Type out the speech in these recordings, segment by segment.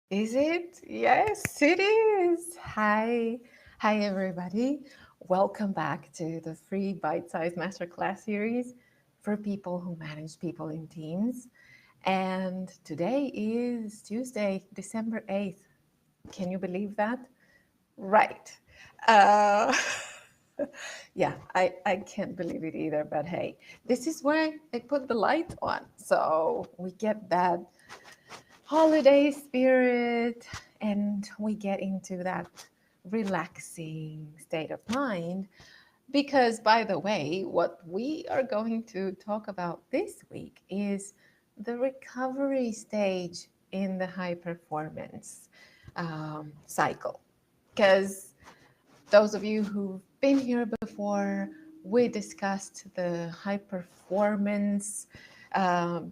Is it? Yes, it is. Hi, everybody. Welcome back to the free Bite-Sized Masterclass series for people who manage people in teams. And today is Tuesday, December 8th. Can you believe that? Right. Uh, yeah, I can't believe it either. But hey, this is why I put the light on. So we get that holiday spirit and we get into that relaxing state of mind. Because, by the way, what we are going to talk about this week is the recovery stage in the high performance cycle. Because those of you who've been here before, we discussed the high performance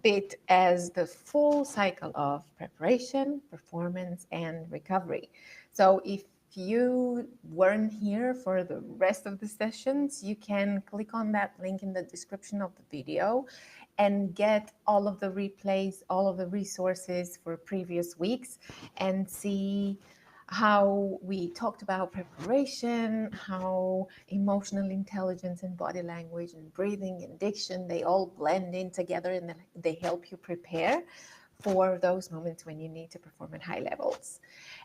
bit as the full cycle of preparation, performance, and recovery. So if you weren't here for the rest of the sessions, you can click on that link in the description of the video and get all of the replays, all of the resources for previous weeks, and see how we talked about preparation, how emotional intelligence and body language and breathing and diction, they all blend in together and they help you prepare for those moments when you need to perform at high levels.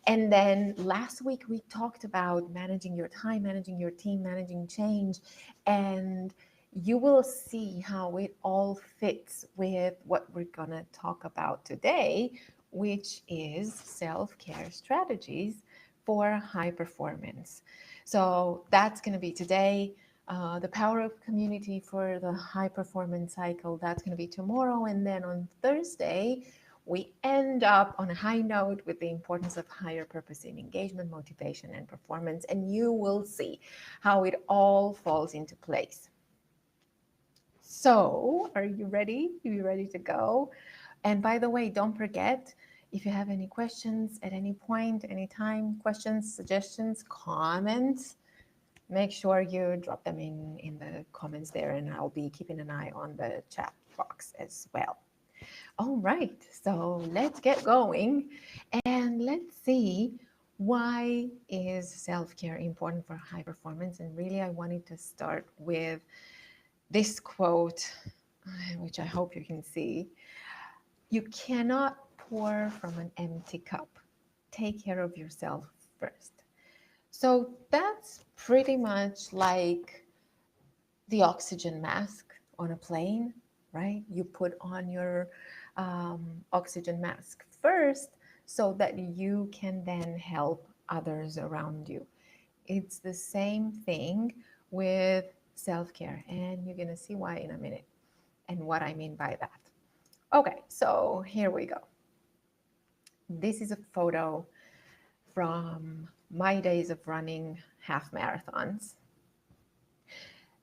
And then last week we talked about managing your time, managing your team, managing change, and you will see how it all fits with what we're going to talk about today, which is self-care strategies for high performance. So that's going to be today. The power of community for the high performance cycle, that's going to be tomorrow. And then on Thursday, we end up on a high note with the importance of higher purpose in engagement, motivation, and performance. And you will see how it all falls into place. So, are you ready? Are you ready to go? And by the way, don't forget, if you have any questions at any point, anytime, questions, suggestions, comments, make sure you drop them in the comments there, and I'll be keeping an eye on the chat box as well. All right, so let's get going and let's see, why is self-care important for high performance? And really, I wanted to start with this quote, which I hope you can see. You cannot pour from an empty cup. Take care of yourself first. So that's pretty much like the oxygen mask on a plane, right? You put on your oxygen mask first so that you can then help others around you. It's the same thing with self-care, and you're going to see why in a minute and what I mean by that. Okay, so here we go. This is a photo from my days of running half marathons,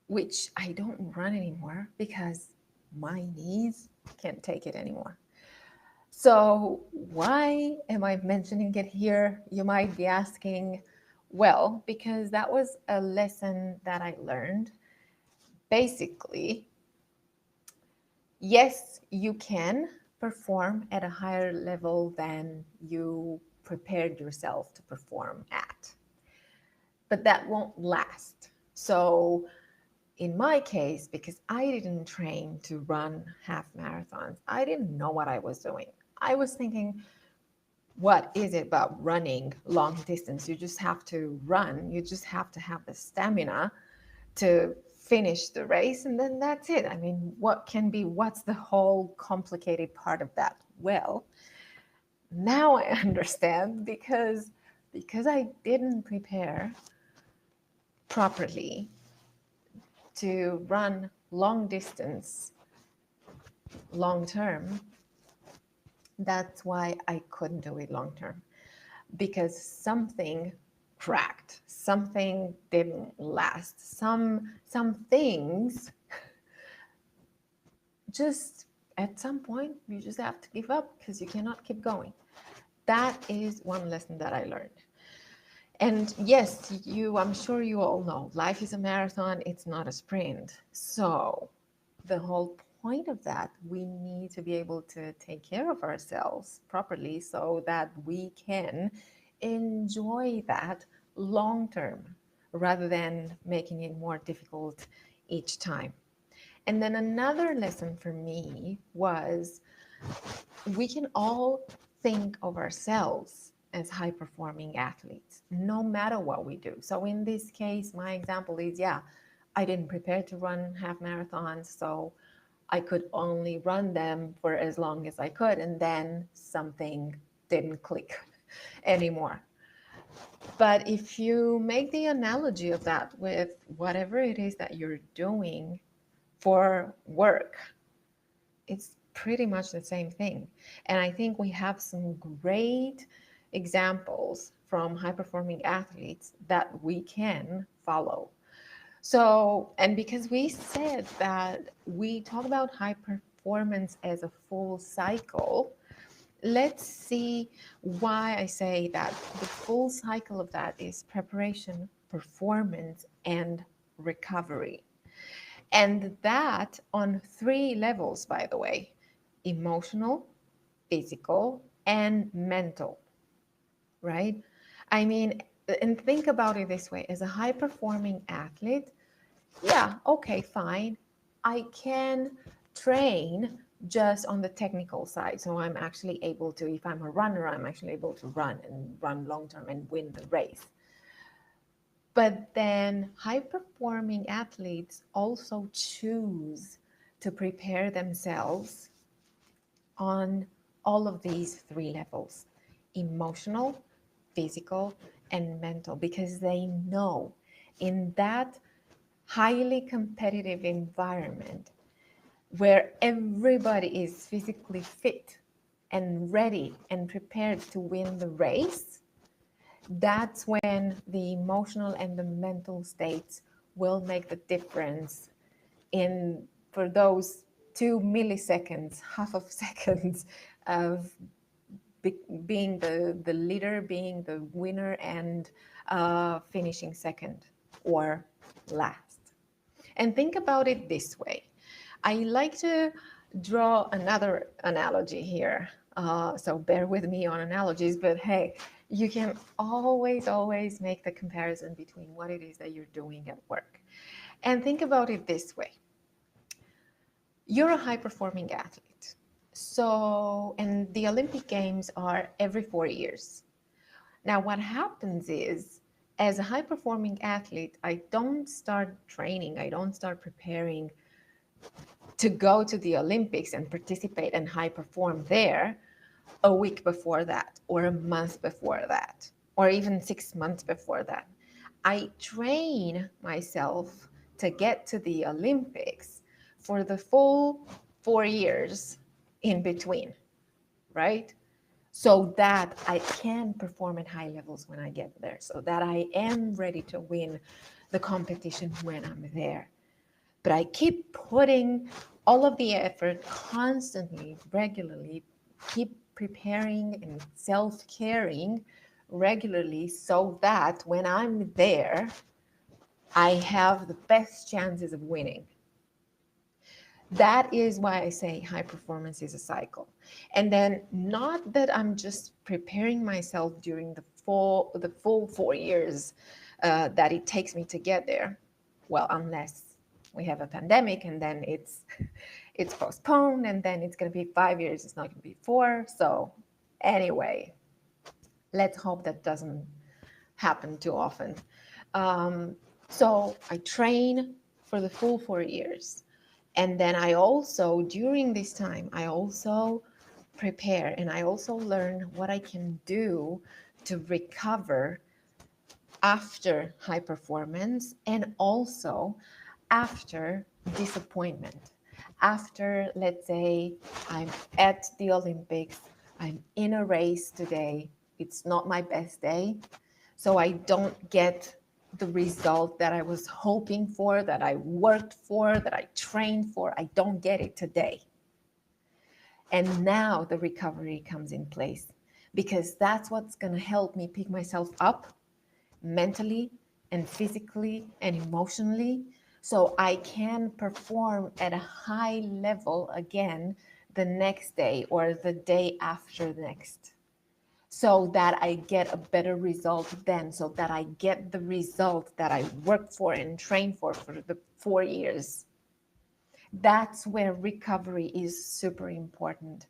which I don't run anymore because my knees can't take it anymore. So why am I mentioning it here? You might be asking. Well, because that was a lesson that I learned. Basically, yes, you can perform at a higher level than you prepared yourself to perform at, but that won't last. So in my case, because I didn't train to run half marathons, I didn't know what I was doing. I was thinking, what is it about running long distance? You just have to run. You just have to have the stamina to finish the race, and then that's it. I mean, what's the whole complicated part of that? Well, now I understand, because I didn't prepare properly to run long distance, long term. That's why I couldn't do it long term, because something cracked, something didn't last, some things just, at some point you just have to give up because you cannot keep going. That is one lesson that I learned. And yes, I'm sure you all know, life is a marathon, it's not a sprint. So the whole point of that, we need to be able to take care of ourselves properly so that we can enjoy that long term rather than making it more difficult each time. And then another lesson for me was we can all think of ourselves as high performing athletes, no matter what we do. So in this case, my example is yeah, I didn't prepare to run half marathons, so I could only run them for as long as I could, and then something didn't click anymore. But if you make the analogy of that with whatever it is that you're doing for work, it's pretty much the same thing. And I think we have some great examples from high performing athletes that we can follow. So, and because we said that we talk about high performance as a full cycle, let's see why I say that the full cycle of that is preparation, performance, and recovery. And that on three levels, by the way: emotional, physical, and mental, right? I mean, and think about it this way: as a high performing athlete, yeah, okay, fine. I can train just on the technical side. So I'm actually able to, if I'm a runner, I'm actually able to run and run long term and win the race. But then high performing athletes also choose to prepare themselves on all of these three levels: emotional, physical, and mental, because they know in that highly competitive environment where everybody is physically fit and ready and prepared to win the race, that's when the emotional and the mental states will make the difference in for those 2 milliseconds, half of seconds of being the leader, being the winner, and finishing second or last. And think about it this way. I like to draw another analogy here. So bear with me on analogies, but hey, you can always make the comparison between what it is that you're doing at work. And think about it this way. You're a high performing athlete. So, and the Olympic Games are every 4 years. Now, what happens is, as a high performing athlete, I don't start training, I don't start preparing to go to the Olympics and participate and high perform there a week before that, or a month before that, or even 6 months before that. I train myself to get to the Olympics for the full 4 years in between, right? So that I can perform at high levels when I get there, so that I am ready to win the competition when I'm there. But I keep putting all of the effort constantly, regularly, keep preparing and self-caring regularly so that when I'm there, I have the best chances of winning. That is why I say high performance is a cycle. And then not that I'm just preparing myself during the full 4 years that it takes me to get there. Well, unless we have a pandemic and then it's postponed and then it's going to be 5 years, it's not going to be four. So anyway, let's hope that doesn't happen too often. So I train for the full 4 years. And then I also, during this time, I also prepare and I also learn what I can do to recover after high performance and also after disappointment. After, let's say, I'm at the Olympics, I'm in a race today, it's not my best day, so I don't get the result that I was hoping for, that I worked for, that I trained for. I don't get it today. And now the recovery comes in place, because that's what's going to help me pick myself up mentally and physically and emotionally so I can perform at a high level again the next day or the day after next, so that I get a better result then, so that I get the result that I worked for and trained for the 4 years. That's where recovery is super important.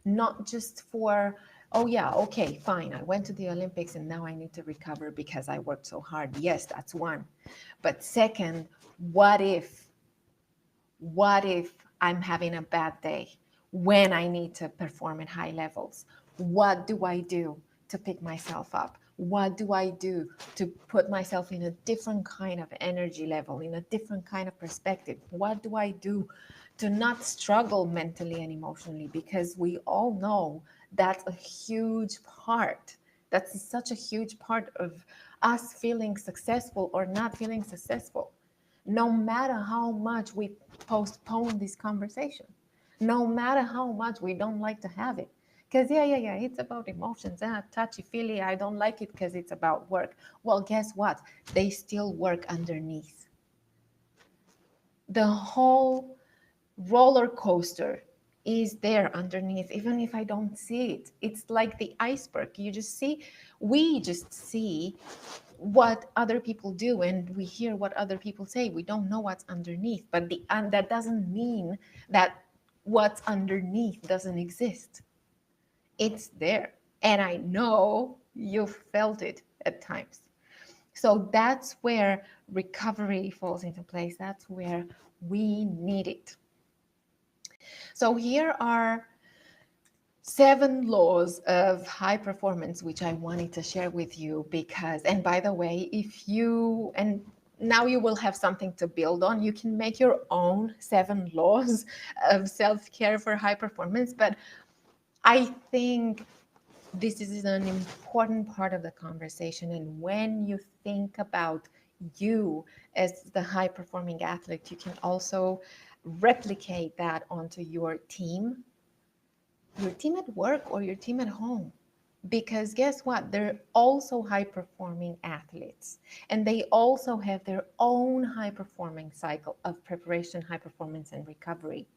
Not just for, oh yeah, okay, fine, I went to the Olympics and now I need to recover because I worked so hard. Yes, that's one. But second, what if I'm having a bad day when I need to perform at high levels? What do I do to pick myself up? What do I do to put myself in a different kind of energy level, in a different kind of perspective? What do I do to not struggle mentally and emotionally? Because we all know that's a huge part. That's such a huge part of us feeling successful or not feeling successful, no matter how much we postpone this conversation, no matter how much we don't like to have it. Because, yeah, it's about emotions, touchy feely. I don't like it because it's about work. Well, guess what? They still work underneath. The whole roller coaster is there underneath, even if I don't see it. It's like the iceberg. We just see what other people do and we hear what other people say. We don't know what's underneath, but and that doesn't mean that what's underneath doesn't exist. It's there, and I know you've felt it at times. So that's where recovery falls into place. That's where we need it. So here are 7 laws of high performance, which I wanted to share with you because, and by the way, and now you will have something to build on. You can make your own 7 laws of self-care for high performance. But I think this is an important part of the conversation. And when you think about you as the high performing athlete, you can also replicate that onto your team at work or your team at home. Because guess what? They're also high performing athletes, and they also have their own high performing cycle of preparation, high performance, and recovery.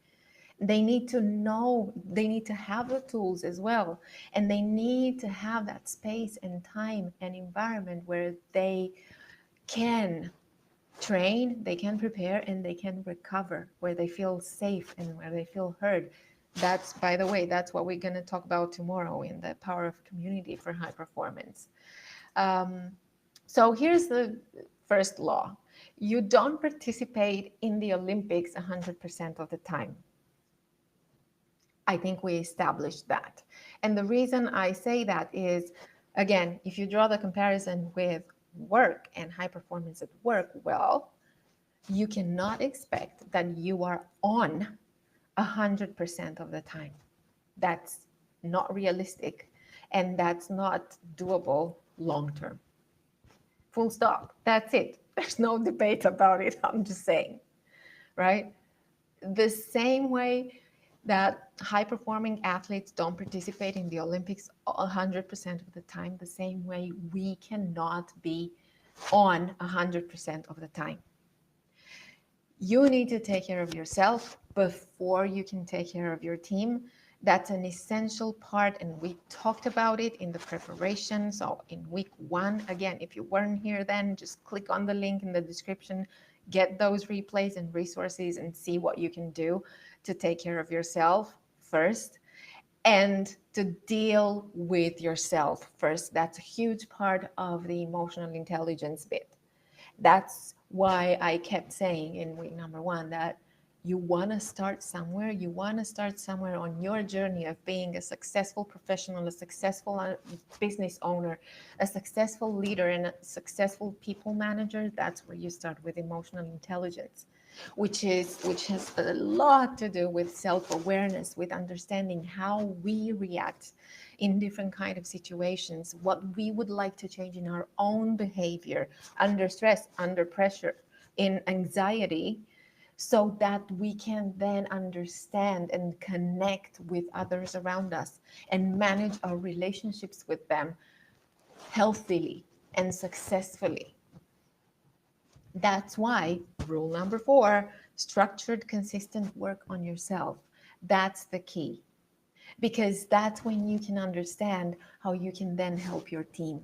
They need to know, they need to have the tools as well, and they need to have that space and time and environment where they can train, they can prepare, and they can recover, where they feel safe and where they feel heard. That's, by the way, that's what we're going to talk about tomorrow in the power of community for high performance. So here's the first law. You don't participate in the Olympics 100% of the time. I think we established that. And the reason I say that is, again, if you draw the comparison with work and high performance at work, well, you cannot expect that you are on 100% of the time. That's not realistic, and that's not doable long term. Full stop. That's it. There's no debate about it. I'm just saying, right? The same way that high performing athletes don't participate in the Olympics 100% of the time, the same way we cannot be on 100% of the time. You need to take care of yourself before you can take care of your team. That's an essential part, and we talked about it in the preparation. So in week 1, again, if you weren't here then, just click on the link in the description, get those replays and resources, and see what you can do to take care of yourself first and to deal with yourself first. That's a huge part of the emotional intelligence bit. That's why I kept saying in week number 1 that you want to start somewhere. You want to start somewhere on your journey of being a successful professional, a successful business owner, a successful leader, and a successful people manager. That's where you start with emotional intelligence, which has a lot to do with self-awareness, with understanding how we react in different kind of situations, what we would like to change in our own behavior under stress, under pressure, in anxiety, so that we can then understand and connect with others around us and manage our relationships with them healthily and successfully. That's why rule number 4, structured, consistent work on yourself. That's the key, because that's when you can understand how you can then help your team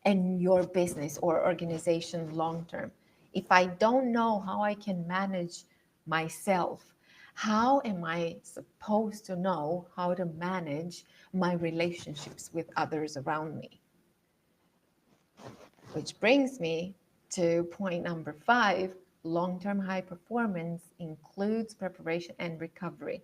and your business or organization long term. If I don't know how I can manage myself, how am I supposed to know how to manage my relationships with others around me? Which brings me to point number 5, long term high performance includes preparation and recovery.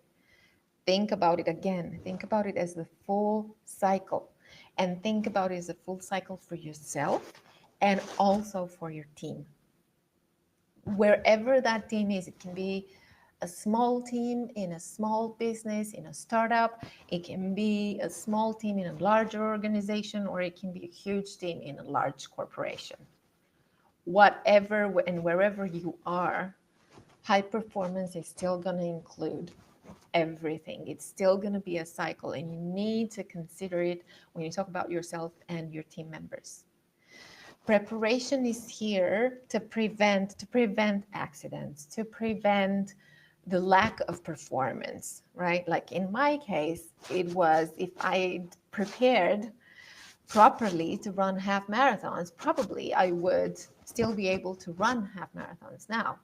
Think about it again. Think about it as the full cycle, and think about it as a full cycle for yourself and also for your team. Wherever that team is, it can be a small team in a small business, in a startup, it can be a small team in a larger organization, or it can be a huge team in a large corporation. Whatever and wherever you are, high performance is still going to include everything. It's still going to be a cycle, and you need to consider it when you talk about yourself and your team members. Preparation is here to prevent accidents, to prevent the lack of performance, right? Like in my case, it was, if I prepared properly to run half marathons, probably I would still be able to run half marathons now.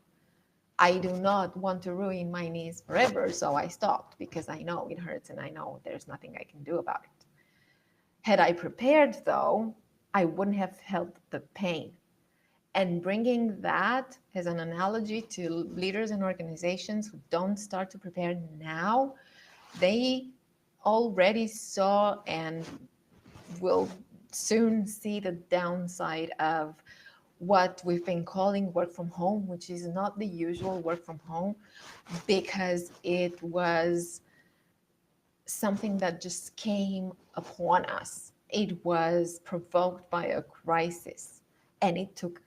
I do not want to ruin my knees forever, so I stopped because I know it hurts and I know there's nothing I can do about it. Had I prepared, though, I wouldn't have felt the pain. And bringing that as an analogy to leaders and organizations who don't start to prepare now, they already saw and will soon see the downside of what we've been calling work from home, which is not the usual work from home, because it was something that just came upon us. It was provoked by a crisis, and it took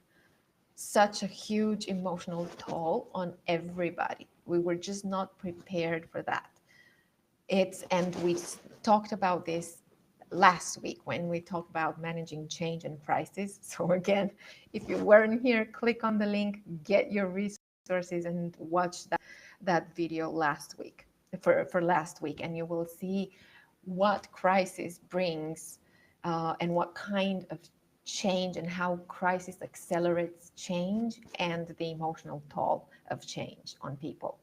such a huge emotional toll on everybody. We were just not prepared for that. And we talked about this last week when we talked about managing change and crisis. So again, if you weren't here, click on the link, get your resources, and watch that video last week for last week, and you will see what crisis brings and what kind of change, and how crisis accelerates change and the emotional toll of change on people.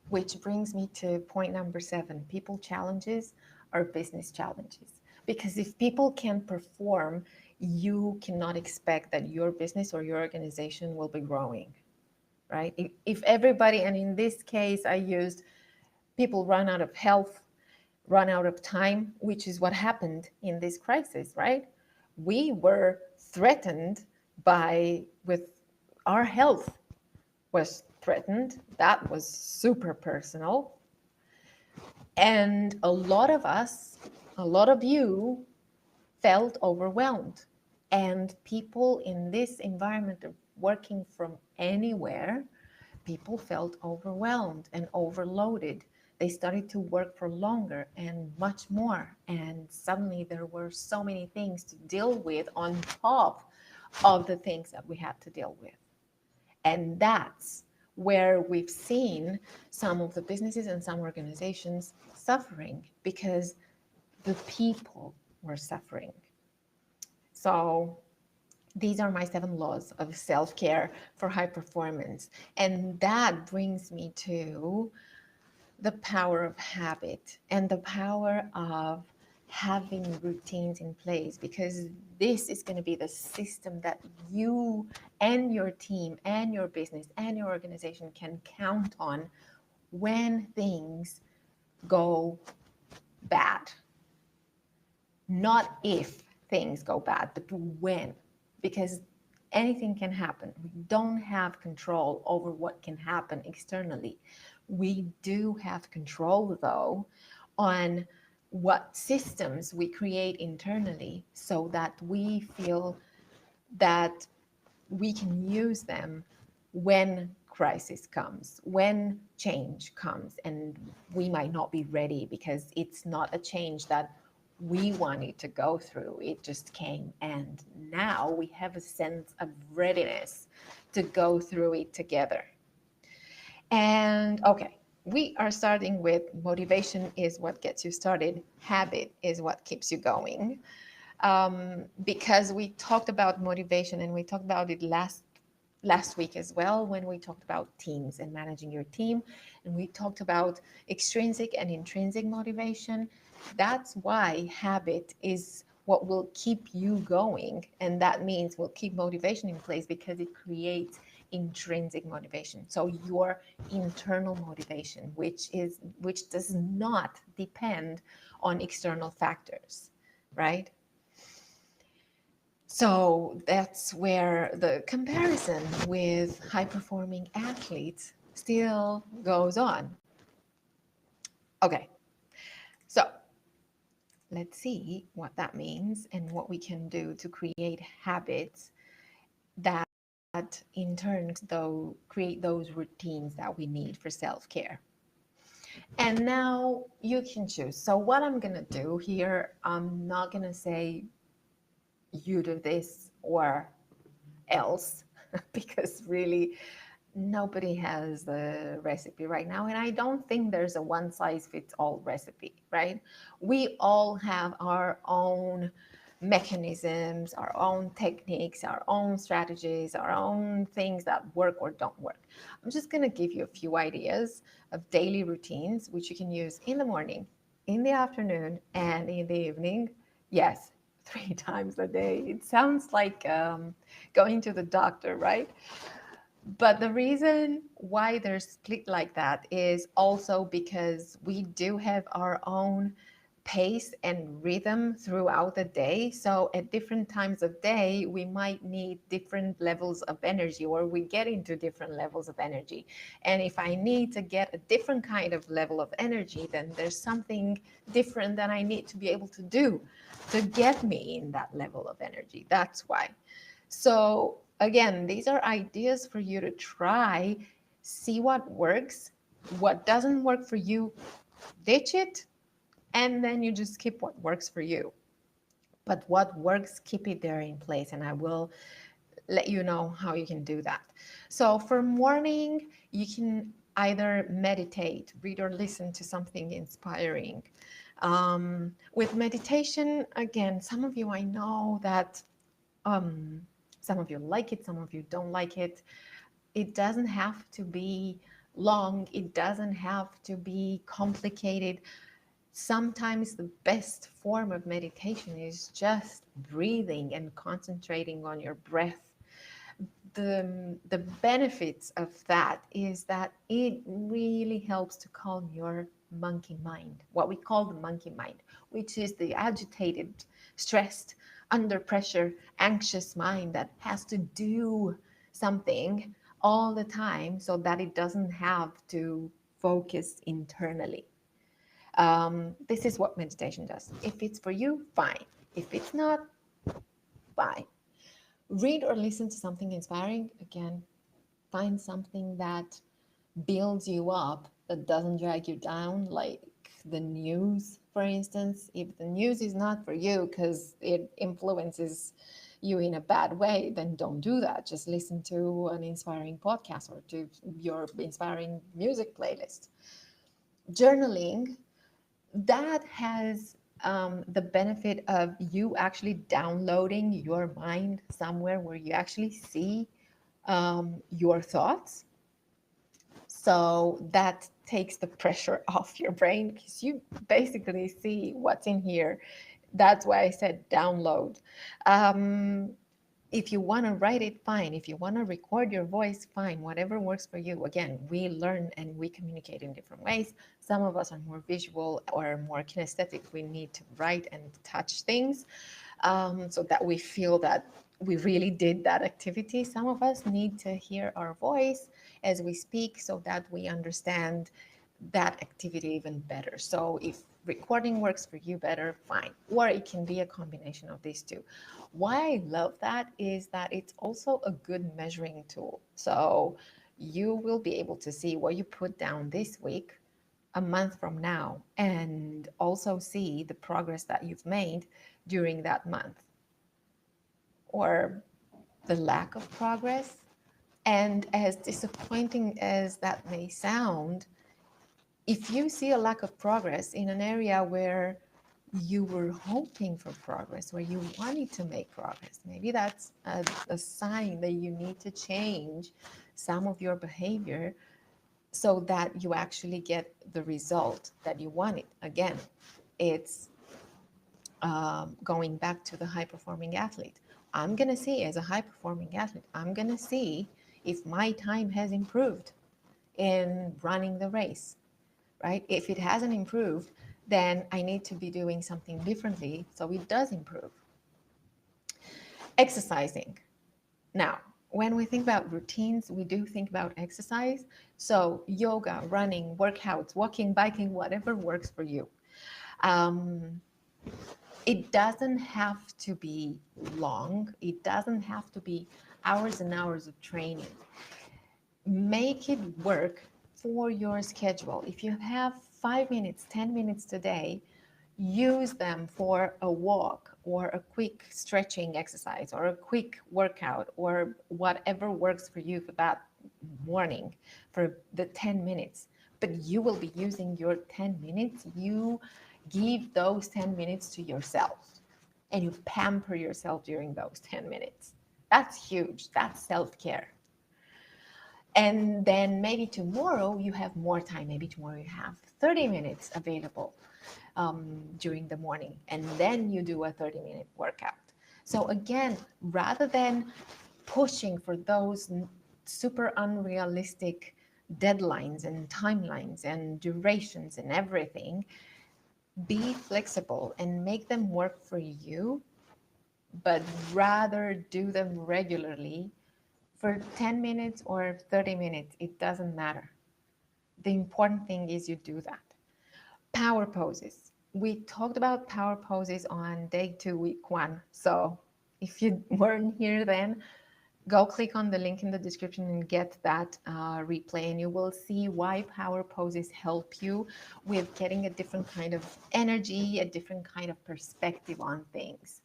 Which brings me to point number 7, people challenges are business challenges. Because if people can't perform, you cannot expect that your business or your organization will be growing, right? If everybody, and in this case, I used people run out of health, run out of time, which is what happened in this crisis, right? We were threatened with our health was threatened. That was super personal. And a lot of us, a lot of you felt overwhelmed. And people in this environment of working from anywhere, people felt overwhelmed and overloaded. They started to work for longer and much more. And suddenly there were so many things to deal with on top of the things that we had to deal with. And that's where we've seen some of the businesses and some organizations suffering, because the people were suffering. So these are my 7 laws of self-care for high performance. And that brings me to the power of habit and the power of having routines in place, because this is going to be the system that you and your team and your business and your organization can count on when things go bad. Not if things go bad, but when, because anything can happen. We don't have control over what can happen externally. We do have control, though, on what systems we create internally, so that we feel that we can use them when crisis comes, when change comes, and we might not be ready because it's not a change that we wanted to go through. It just came. And now we have a sense of readiness to go through it together. And okay, we are starting with motivation is what gets you started, habit is what keeps you going. Because we talked about motivation and we talked about it last week as well when we talked about teams and managing your team, and we talked about extrinsic and intrinsic motivation. That's why habit is what will keep you going, and that means will keep motivation in place because it creates intrinsic motivation, so your internal motivation, which does not depend on external factors, right? So that's where the comparison with high performing athletes still goes on. Okay, so let's see what that means and what we can do to create habits that in turn though create those routines that we need for self-care. And now you can choose. So what I'm going to do here, I'm not going to say you do this or else because really nobody has the recipe right now, and I don't think there's a one size fits all recipe, right? We all have our own mechanisms, our own techniques, our own strategies, our own things that work or don't work. I'm just going to give you a few ideas of daily routines which you can use in the morning, in the afternoon, and in the evening. Yes, 3 times a day. It sounds like going to the doctor, right? But the reason why they're split like that is also because we do have our own pace and rhythm throughout the day. So at different times of day, we might need different levels of energy, or we get into different levels of energy. And if I need to get a different kind of level of energy, then there's something different that I need to be able to do to get me in that level of energy. That's why. So again, these are ideas for you to try, see what works, what doesn't work for you, ditch it, and then you just keep what works for you. But what works, keep it there in place, and I will let you know how you can do that. So for morning, you can either meditate, read or listen to something inspiring. With meditation, again, some of you I know that um, some of you like it, some of you don't like it. It doesn't have to be long, it doesn't have to be complicated. Sometimes the best form of meditation is just breathing and concentrating on your breath. The benefits of that is that it really helps to calm your monkey mind, what we call the monkey mind, which is the agitated, stressed, under pressure, anxious mind that has to do something all the time so that it doesn't have to focus internally. This is what meditation does. If it's for you, fine. If it's not, fine. Read or listen to something inspiring. Again, find something that builds you up, that doesn't drag you down, like the news, for instance. If the news is not for you because it influences you in a bad way, then don't do that. Just listen to an inspiring podcast or to your inspiring music playlist. Journaling, that has the benefit of you actually downloading your mind somewhere where you actually see your thoughts. So that takes the pressure off your brain because you basically see what's in here. That's why I said download. Um, if you want to write it, fine. If you want to record your voice, fine. Whatever works for you. Again, we learn and we communicate in different ways. Some of us are more visual or more kinesthetic. We need to write and touch things so that we feel that we really did that activity. Some of us need to hear our voice as we speak so that we understand that activity even better. So if recording works for you better, fine. Or it can be a combination of these two. Why I love that is that it's also a good measuring tool. So you will be able to see what you put down this week a month from now and also see the progress that you've made during that month, or the lack of progress. And as disappointing as that may sound, if you see a lack of progress in an area where you were hoping for progress, where you wanted to make progress, maybe that's a sign that you need to change some of your behavior so that you actually get the result that you wanted. Again, it's going back to the high performing athlete. I'm going to see, as a high performing athlete, I'm going to see if my time has improved in running the race, right? If it hasn't improved, then I need to be doing something differently so it does improve. Exercising. Now, when we think about routines, we do think about exercise. So, yoga, running, workouts, walking, biking, whatever works for you. Um, it doesn't have to be long, it doesn't have to be hours and hours of training. Make it work for your schedule. If you have 5 minutes, 10 minutes today, use them for a walk or a quick stretching exercise or a quick workout or whatever works for you for that morning for the 10 minutes. But you will be using your 10 minutes. You give those 10 minutes to yourself and you pamper yourself during those 10 minutes. That's huge. That's self-care. And then maybe tomorrow you have more time. Maybe tomorrow you have 30 minutes available during the morning, and then you do a 30-minute workout. So again, rather than pushing for those super unrealistic deadlines and timelines and durations and everything, be flexible and make them work for you, but rather do them regularly for 10 minutes or 30 minutes. It doesn't matter. The important thing is you do that. Power poses. We talked about power poses on day 2, week 1. So if you weren't here then, go click on the link in the description and get that replay, and you will see why power poses help you with getting a different kind of energy, a different kind of perspective on things.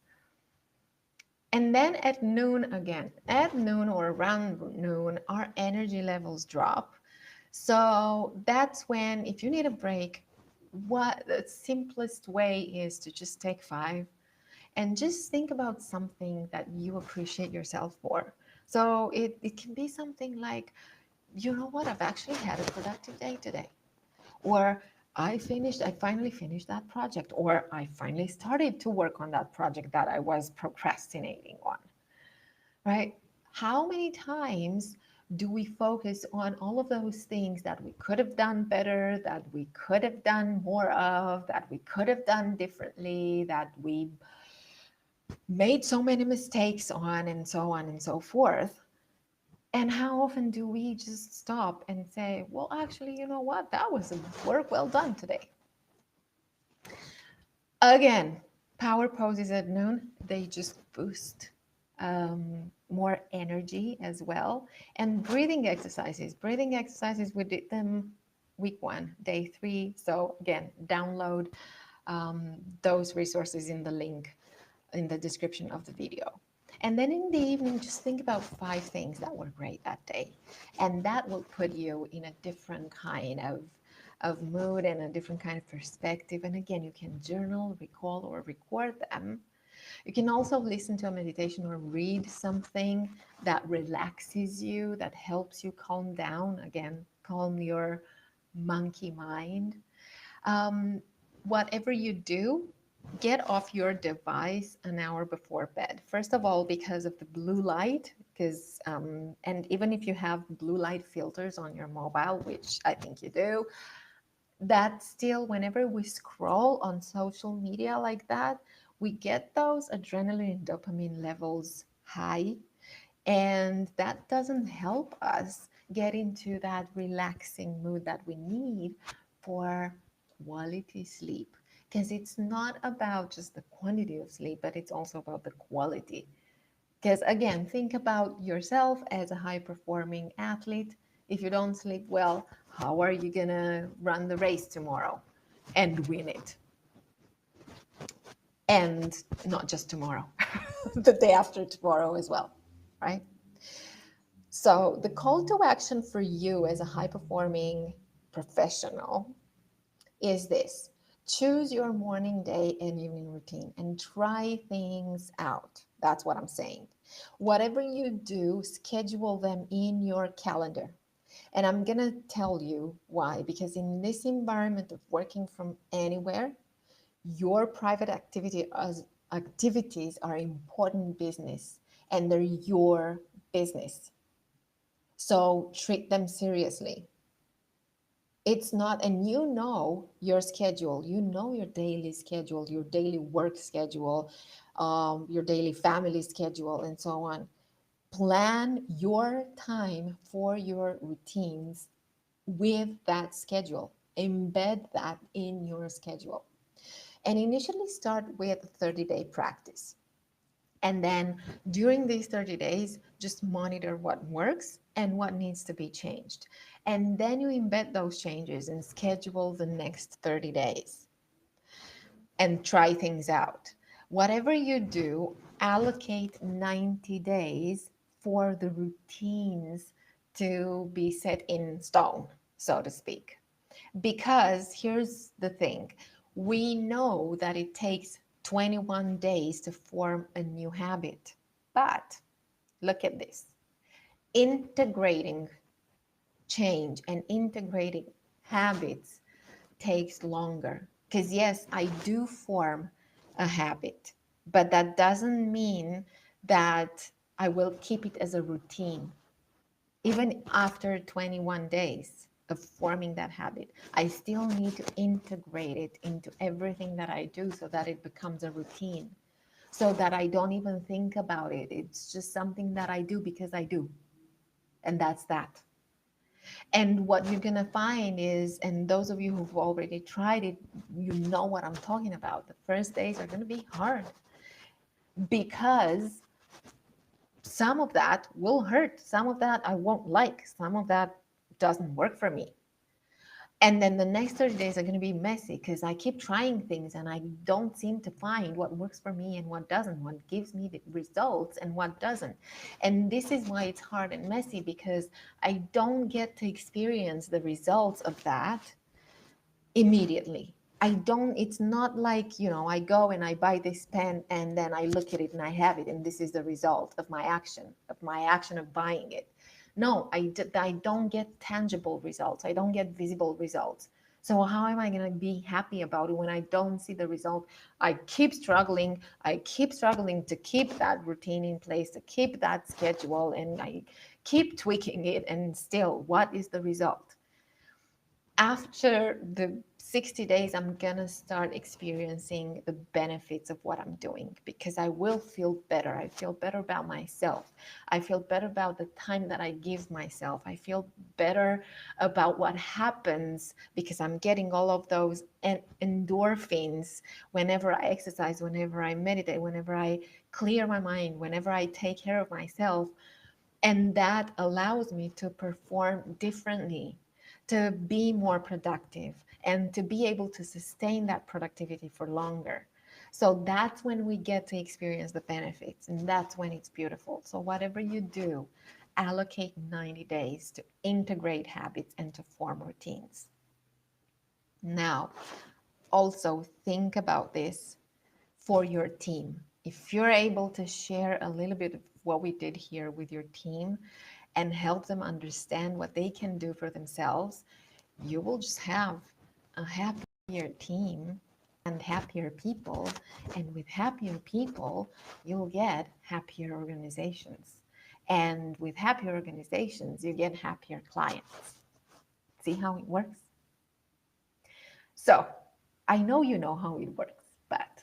And then at noon again, at noon or around noon, our energy levels drop. So that's when, if you need a break, what the simplest way is to just take 5 and just think about something that you appreciate yourself for. So it can be something like, you know what, I've actually had a productive day today. Or I finally finished that project. Or I finally started to work on that project that I was procrastinating on, right? How many times do we focus on all of those things that we could have done better, that we could have done more of, that we could have done differently, that we made so many mistakes on and so forth? And how often do we just stop and say, well, actually, you know what? That was a work well done today. Again, power poses at noon, they just boost more energy as well. And breathing exercises. Breathing exercises, we did them week 1, day 3. So again, download those resources in the link in the description of the video. And then in the evening, just think about 5 things that were great that day. And that will put you in a different kind of mood and a different kind of perspective. And again, you can journal, recall, or record them. You can also listen to a meditation or read something that relaxes you, that helps you calm down. Again, calm your monkey mind. Whatever you do, get off your device an hour before bed. First of all, because of the blue light, and even if you have blue light filters on your mobile, which I think you do, that still, whenever we scroll on social media like that, we get those adrenaline and dopamine levels high, and that doesn't help us get into that relaxing mood that we need for quality sleep. Because it's not about just the quantity of sleep, but it's also about the quality. Because again, think about yourself as a high performing athlete. If you don't sleep well, How are you going to run the race tomorrow and win it? And not just tomorrow, the day after tomorrow as well, right? So the call to action for you as a high performing professional is this: choose your morning, day, and evening routine and try things out. That's what I'm saying. Whatever you do, schedule them in your calendar. And I'm going to tell you why. Because in this environment of working from anywhere, your private activities are important business and they're your business. So treat them seriously. It's not, and you know your schedule, you know your daily schedule, your daily work schedule, your daily family schedule, and so on. Plan your time for your routines with that schedule. Embed that in your schedule. And initially start with a 30-day practice. And then during these 30 days, just monitor what works and what needs to be changed. And then you embed those changes and schedule the next 30 days and try things out. Whatever you do, allocate 90 days for the routines to be set in stone, so to speak. Because here's the thing, we know that it takes 21 days to form a new habit. But look at this: integrating change and integrating habits takes longer. Because, yes, I do form a habit, but that doesn't mean that I will keep it as a routine. Even after 21 days of forming that habit, I still need to integrate it into everything that I do so that it becomes a routine, so that I don't even think about it. It's just something that I do because I do. And that's that. And what you're going to find is, and those of you who've already tried it, you know what I'm talking about. The first days are going to be hard because some of that will hurt. Some of that I won't like. Some of that doesn't work for me. And then the next 30 days are going to be messy because I keep trying things and I don't seem to find what works for me and what doesn't, what gives me the results and what doesn't. And this is why it's hard and messy, because I don't get to experience the results of that immediately. I don't, it's not like, I go and I buy this pen and then I look at it and I have it and this is the result of my action of buying it. No, I don't get tangible results. I don't get visible results. So how am I going to be happy about it when I don't see the result? I keep struggling. I keep struggling to keep that routine in place, to keep that schedule, and I keep tweaking it. And still, what is the result? After the 60 days, I'm gonna start experiencing the benefits of what I'm doing, because I will feel better. I feel better about myself. I feel better about the time that I give myself. I feel better about what happens because I'm getting all of those endorphins whenever I exercise, whenever I meditate, whenever I clear my mind, whenever I take care of myself. And that allows me to perform differently, to be more productive, and to be able to sustain that productivity for longer. So that's when we get to experience the benefits, and that's when it's beautiful. So whatever you do, allocate 90 days to integrate habits and to form routines. Now, also think about this for your team. If you're able to share a little bit of what we did here with your team and help them understand what they can do for themselves, you will just have a happier team and happier people. And with happier people, you'll get happier organizations. And with happier organizations, you get happier clients. See how it works? So I know you know how it works, but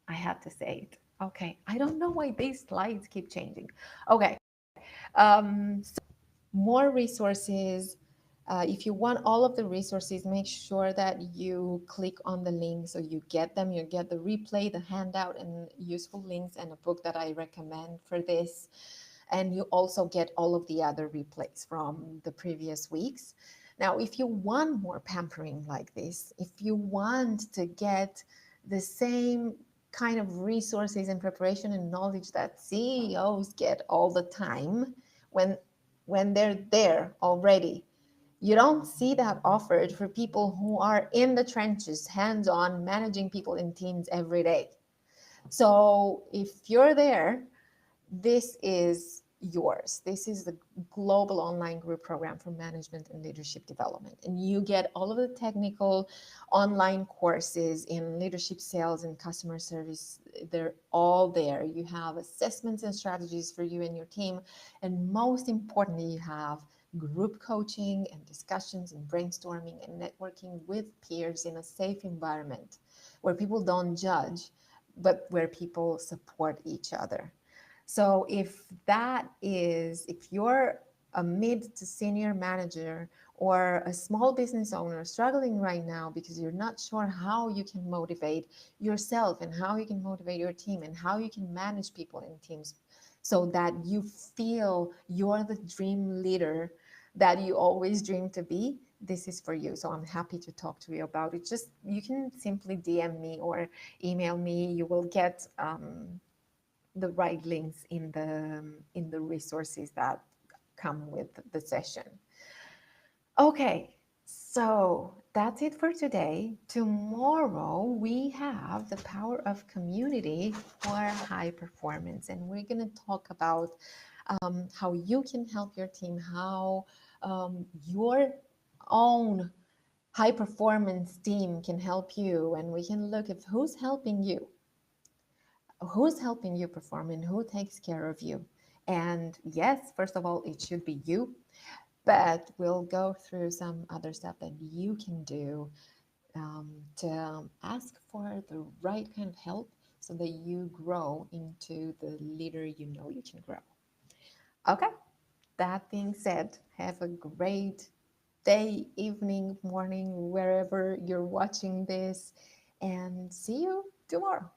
I have to say it. Okay, I don't know why these slides keep changing. Okay, so more resources. If you want all of the resources, make sure that you click on the link so you get them. You get the replay, the handout, and useful links, and a book that I recommend for this. And you also get all of the other replays from the previous weeks. Now, if you want more pampering like this, if you want to get the same kind of resources and preparation and knowledge that CEOs get all the time when they're there already, you don't see that offered for people who are in the trenches, hands-on, managing people in teams every day. So if you're there, this is yours. This is the global online group program for management and leadership development. And you get all of the technical online courses in leadership, sales, and customer service. They're all there. You have assessments and strategies for you and your team. And most importantly, you have group coaching and discussions and brainstorming and networking with peers in a safe environment where people don't judge, but where people support each other. So if you're a mid to senior manager or a small business owner struggling right now because you're not sure how you can motivate yourself and how you can motivate your team and how you can manage people in teams so that you feel you're the dream leader that you always dream to be, this is for you. So I'm happy to talk to you about it. Just you can simply DM me or email me. You will get the right links in the resources that come with the session. Okay, so that's it for today. Tomorrow we have the power of community for high performance, and we're going to talk about how you can help your team, how your own high performance team can help you, and we can look at who's helping you perform and who takes care of you. And yes, first of all, it should be you, but we'll go through some other stuff that you can do to ask for the right kind of help so that you grow into the leader you know you can grow. Okay, that being said, have a great day, evening, morning, wherever you're watching this, and see you tomorrow.